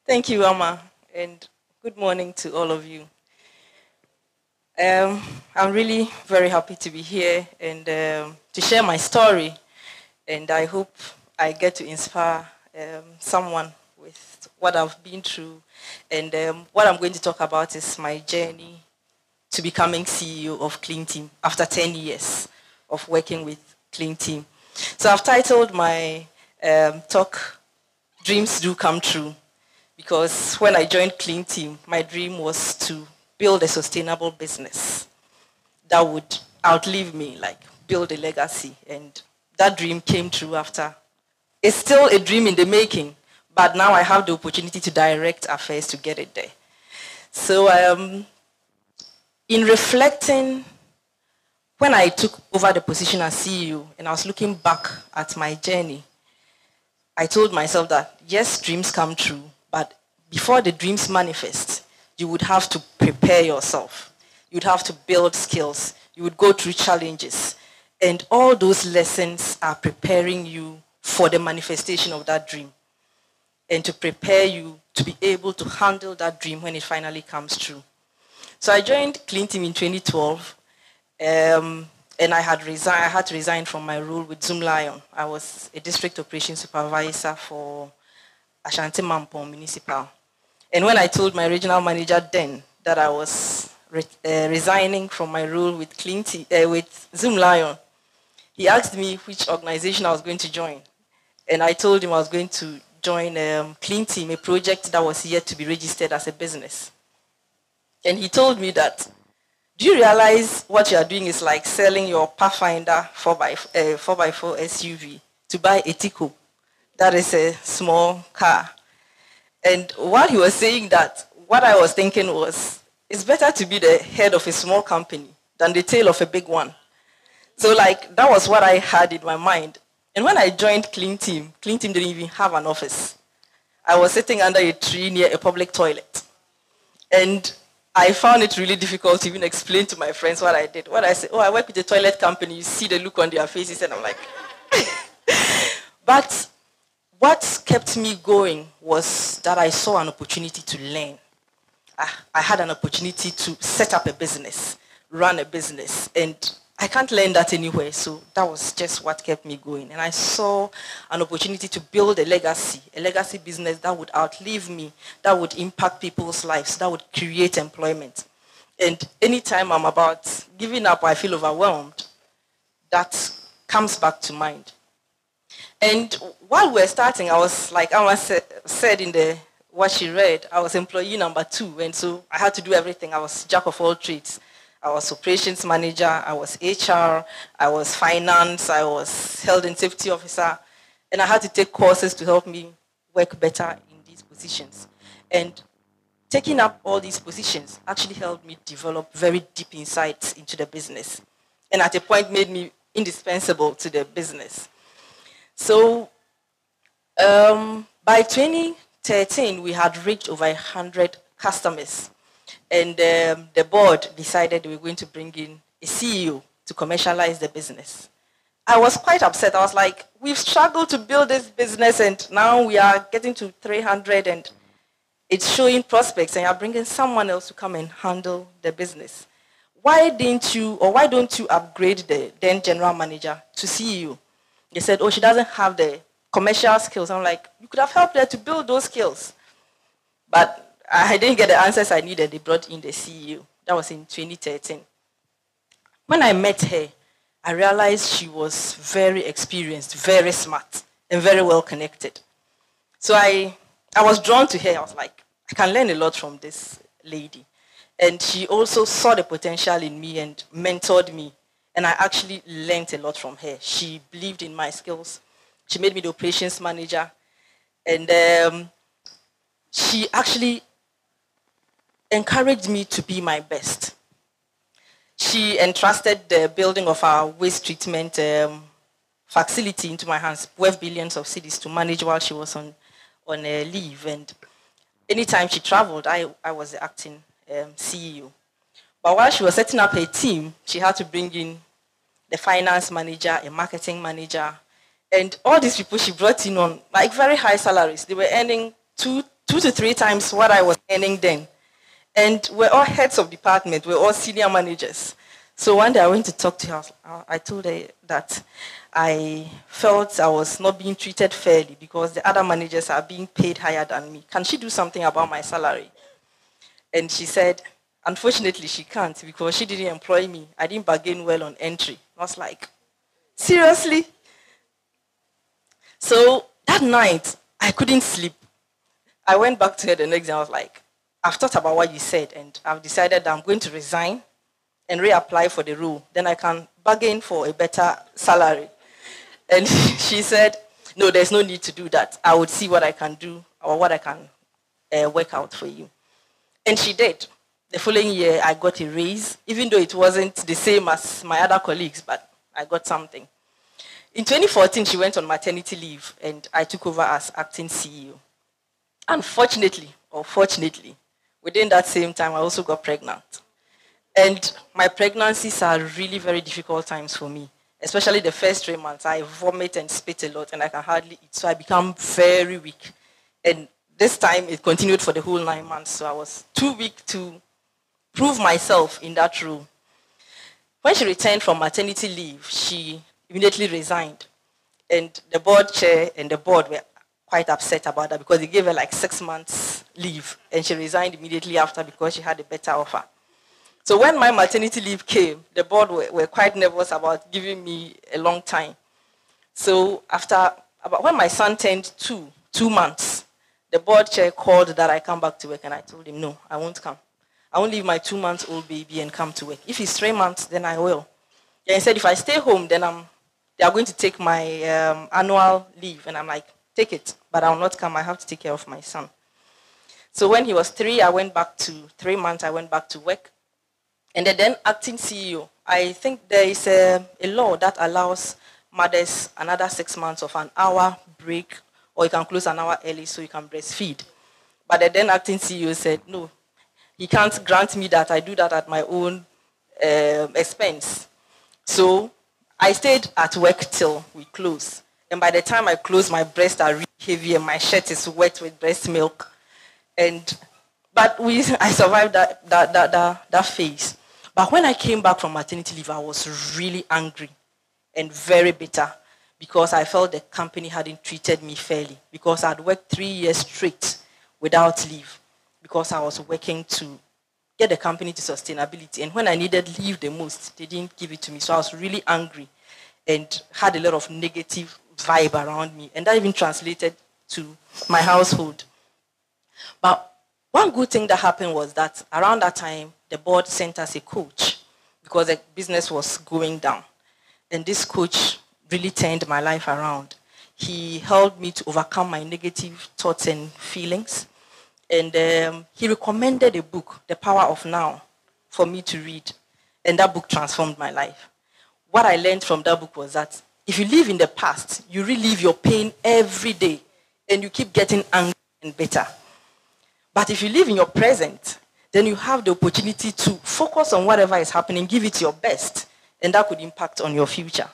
Thank you, Amma, and good morning to all of you. I'm really very happy to be here and to share my story, and I hope I get to inspire someone with what I've been through, and what I'm going to talk about is my journey to becoming CEO of Clean Team after 10 years of working with Clean Team. So I've titled my talk, Dreams Do Come True, because when I joined Clean Team, my dream was to build a sustainable business that would outlive me, like build a legacy. And that dream came true after. It's still a dream in the making, but now I have the opportunity to direct affairs to get it there. So in reflecting, when I took over the position as CEO and I was looking back at my journey, I told myself that, yes, dreams come true, but before the dreams manifest, you would have to prepare yourself. You would have to build skills. You would go through challenges. And all those lessons are preparing you for the manifestation of that dream and to prepare you to be able to handle that dream when it finally comes true. So I joined Clean Team in 2012, and I had to resign from my role with Zoom Lion. I was a District Operations Supervisor for Ashanti Mampong Municipal. And when I told my regional manager then that I was resigning from my role with with Zoom Lion, he asked me which organization I was going to join. And I told him I was going to join Clean Team, a project that was yet to be registered as a business. And he told me that, do you realize what you are doing is like selling your Pathfinder 4x4 SUV to buy a Tico? That is a small car. And while he was saying that, what I was thinking was, it's better to be the head of a small company than the tail of a big one. So like, that was what I had in my mind. And when I joined Clean Team didn't even have an office. I was sitting under a tree near a public toilet. And I found it really difficult to even explain to my friends what I did. What I said, oh, I work with a toilet company. You see the look on their faces, and I'm like... But what kept me going was that I saw an opportunity to learn. I had an opportunity to set up a business, run a business, and I can't learn that anywhere, so that was just what kept me going. And I saw an opportunity to build a legacy business that would outlive me, that would impact people's lives, that would create employment. And anytime I'm about giving up, I feel overwhelmed, that comes back to mind. And while we're starting, I was, like Amma said in what she read, I was employee number 2, and so I had to do everything. I was jack of all trades. I was operations manager, I was HR, I was finance, I was health and safety officer, and I had to take courses to help me work better in these positions. And taking up all these positions actually helped me develop very deep insights into the business, and at a point made me indispensable to the business. So by 2013, we had reached over 100 customers. And the board decided they were going to bring in a CEO to commercialize the business. I was quite upset. I was like, we've struggled to build this business, and now we are getting to 300, and it's showing prospects, and you're bringing someone else to come and handle the business. Why don't you upgrade the then general manager to CEO? They said, oh, she doesn't have the commercial skills. I'm like, you could have helped her to build those skills. But I didn't get the answers I needed. They brought in the CEO. That was in 2013. When I met her, I realized she was very experienced, very smart, and very well connected. So I was drawn to her. I was like, I can learn a lot from this lady. And she also saw the potential in me and mentored me. And I actually learned a lot from her. She believed in my skills. She made me the operations manager. And she actually encouraged me to be my best. She entrusted the building of our waste treatment facility into my hands, worth billions of cedis to manage while she was on leave. And anytime she traveled, I was the acting CEO. But while she was setting up her team, she had to bring in the finance manager, a marketing manager, And all these people she brought in on like very high salaries. They were earning two to three times what I was earning then. And we're all heads of department. We're all senior managers. So one day I went to talk to her. I told her that I felt I was not being treated fairly because the other managers are being paid higher than me. Can she do something about my salary? And she said, unfortunately, she can't because she didn't employ me. I didn't bargain well on entry. I was like, seriously? So that night, I couldn't sleep. I went back to her the next day. I was like, I've thought about what you said, and I've decided that I'm going to resign and reapply for the role. Then I can bargain for a better salary. And she said, no, there's no need to do that. I would see what I can do or what I can work out for you. And she did. The following year, I got a raise, even though it wasn't the same as my other colleagues, but I got something. In 2014, she went on maternity leave, and I took over as acting CEO. Unfortunately, or fortunately, within that same time, I also got pregnant. And my pregnancies are really very difficult times for me, especially the first 3 months. I vomit and spit a lot, and I can hardly eat, so I become very weak. And this time, it continued for the whole 9 months, so I was too weak to prove myself in that role. When she returned from maternity leave, she immediately resigned. And the board chair and the board were quite upset about that because they gave her like 6 months leave, and she resigned immediately after because she had a better offer. So when my maternity leave came, the board were quite nervous about giving me a long time. So when my son turned 2 months, the board chair called that I come back to work, and I told him, no, I won't come. I won't leave my 2-month-old baby and come to work. If he's 3 months, then I will. And he said, if I stay home, then they are going to take my annual leave. And I'm like, take it, but I'll not come. I have to take care of my son. So when he was 3, I went back to 3 months. I went back to work. And then acting CEO, I think there is a law that allows mothers another 6 months of an hour break, or you can close an hour early so you can breastfeed. But the then acting CEO said, no, he can't grant me that. I do that at my own expense. So I stayed at work till we closed. And by the time I closed, my breasts are really heavy and my shirt is wet with breast milk. But I survived that phase. But when I came back from maternity leave, I was really angry and very bitter because I felt the company hadn't treated me fairly because I'd worked 3 years straight without leave because I was working to get the company to sustainability. And when I needed leave the most, they didn't give it to me. So I was really angry and had a lot of negative vibe around me. And that even translated to my household. But one good thing that happened was that around that time, the board sent us a coach because the business was going down. And this coach really turned my life around. He helped me to overcome my negative thoughts and feelings. And he recommended a book, The Power of Now, for me to read. And that book transformed my life. What I learned from that book was that if you live in the past, you relive your pain every day, and you keep getting angry and bitter. But if you live in your present, then you have the opportunity to focus on whatever is happening, give it your best, and that could impact on your future.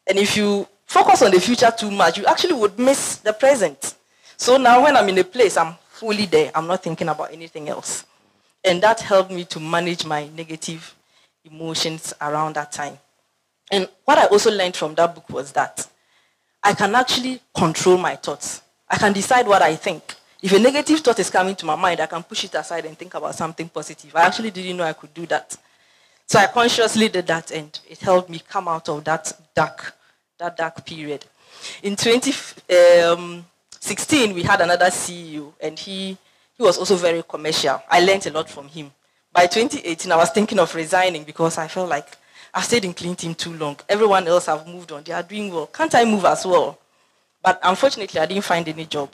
And if you focus on the future too much, you actually would miss the present. So now when I'm in a place, I'm fully there. I'm not thinking about anything else. And that helped me to manage my negative emotions around that time. And what I also learned from that book was that I can actually control my thoughts. I can decide what I think. If a negative thought is coming to my mind, I can push it aside and think about something positive. I actually didn't know I could do that. So I consciously did that, and it helped me come out of that dark period. In 2016, we had another CEO, and he was also very commercial. I learned a lot from him. By 2018, I was thinking of resigning because I felt like I've stayed in clean team too long. Everyone else have moved on. They are doing well. Can't I move as well? But unfortunately, I didn't find any job.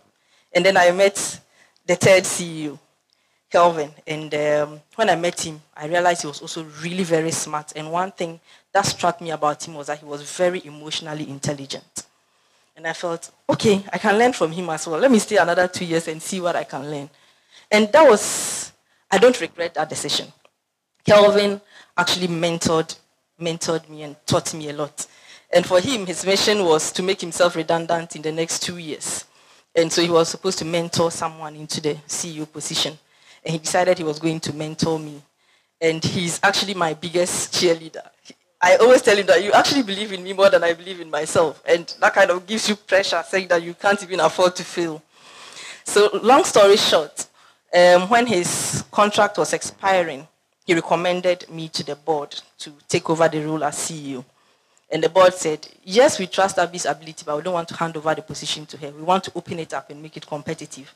And then I met the third CEO, Kelvin. And when I met him, I realized he was also really very smart. And one thing that struck me about him was that he was very emotionally intelligent. And I felt, okay, I can learn from him as well. Let me stay another 2 years and see what I can learn. And I don't regret that decision. Kelvin actually mentored me and taught me a lot. And for him, his mission was to make himself redundant in the next 2 years. And so he was supposed to mentor someone into the CEO position. And he decided he was going to mentor me. And he's actually my biggest cheerleader. I always tell him that you actually believe in me more than I believe in myself. And that kind of gives you pressure, saying that you can't even afford to fail. So long story short, when his contract was expiring, he recommended me to the board to take over the role as CEO. And the board said, yes, we trust Abby's ability, but we don't want to hand over the position to her. We want to open it up and make it competitive.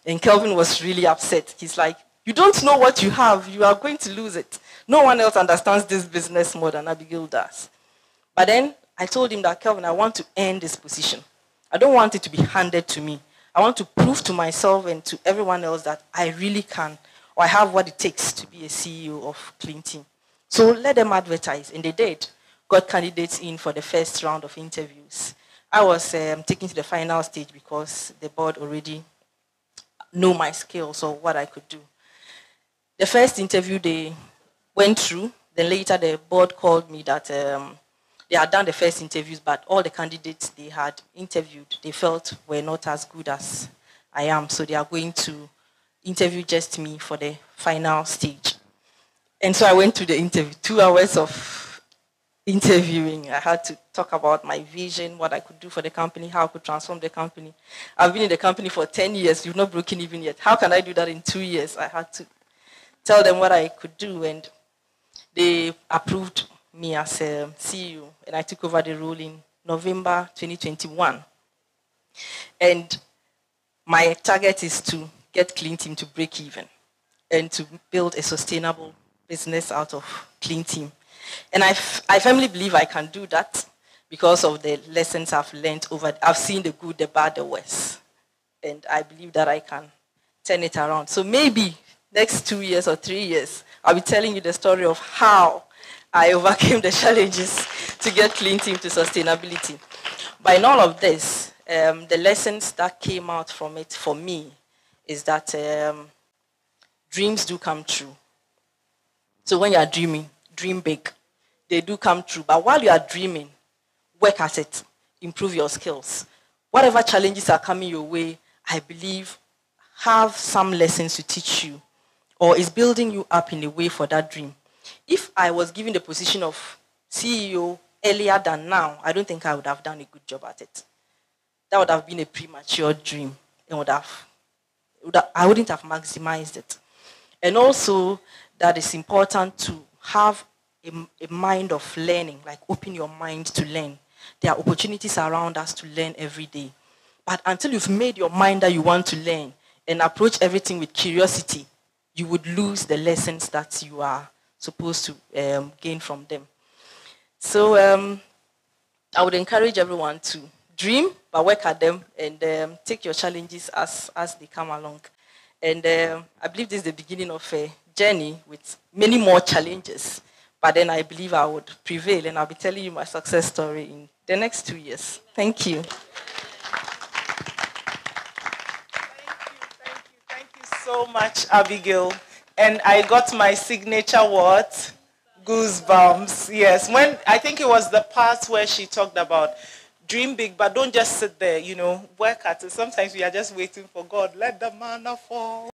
And Kelvin was really upset. He's like, you don't know what you have. You are going to lose it. No one else understands this business more than Abigail does. But then I told him that, Kelvin, I want to earn this position. I don't want it to be handed to me. I want to prove to myself and to everyone else that I really can, or I have what it takes to be a CEO of Clean Team. So let them advertise, and they did. Got candidates in for the first round of interviews. I was taken to the final stage because the board already knew my skills or what I could do. The first interview they went through, then later the board called me that they had done the first interviews, but all the candidates they had interviewed, they felt were not as good as I am, so they are going to interview just me for the final stage. And so I went to the interview, 2 hours of interviewing. I had to talk about my vision, what I could do for the company, how I could transform the company. I've been in the company for 10 years. You've not broken even yet. How can I do that in 2 years? I had to tell them what I could do, and they approved me as a CEO, and I took over the role in November 2021. And my target is to get Clean Team to break even and to build a sustainable business out of Clean Team. And I firmly believe I can do that because of the lessons I've learned I've seen the good, the bad, the worst. And I believe that I can turn it around. So maybe next 2 years or 3 years, I'll be telling you the story of how I overcame the challenges to get Clean Team to sustainability. But in all of this, the lessons that came out from it for me is that dreams do come true. So when you are dreaming, dream big. They do come true. But while you are dreaming, work at it. Improve your skills. Whatever challenges are coming your way, I believe have some lessons to teach you, or is building you up in a way for that dream. If I was given the position of CEO earlier than now, I don't think I would have done a good job at it. That would have been a premature dream, and I wouldn't have maximized it. And also, that it's important to have a mind of learning, like open your mind to learn. There are opportunities around us to learn every day. But until you've made your mind that you want to learn and approach everything with curiosity, you would lose the lessons that you are supposed to gain from them. So I would encourage everyone to dream, but work at them, and take your challenges as they come along. And I believe this is the beginning of a journey with many more challenges. But then I believe I would prevail, and I'll be telling you my success story in the next 2 years. Thank you. Thank you so much, Abigail. And I got my signature what? Goosebumps. Yes, when I think it was the part where she talked about dream big, but don't just sit there, work at it. Sometimes we are just waiting for God. Let the manna fall.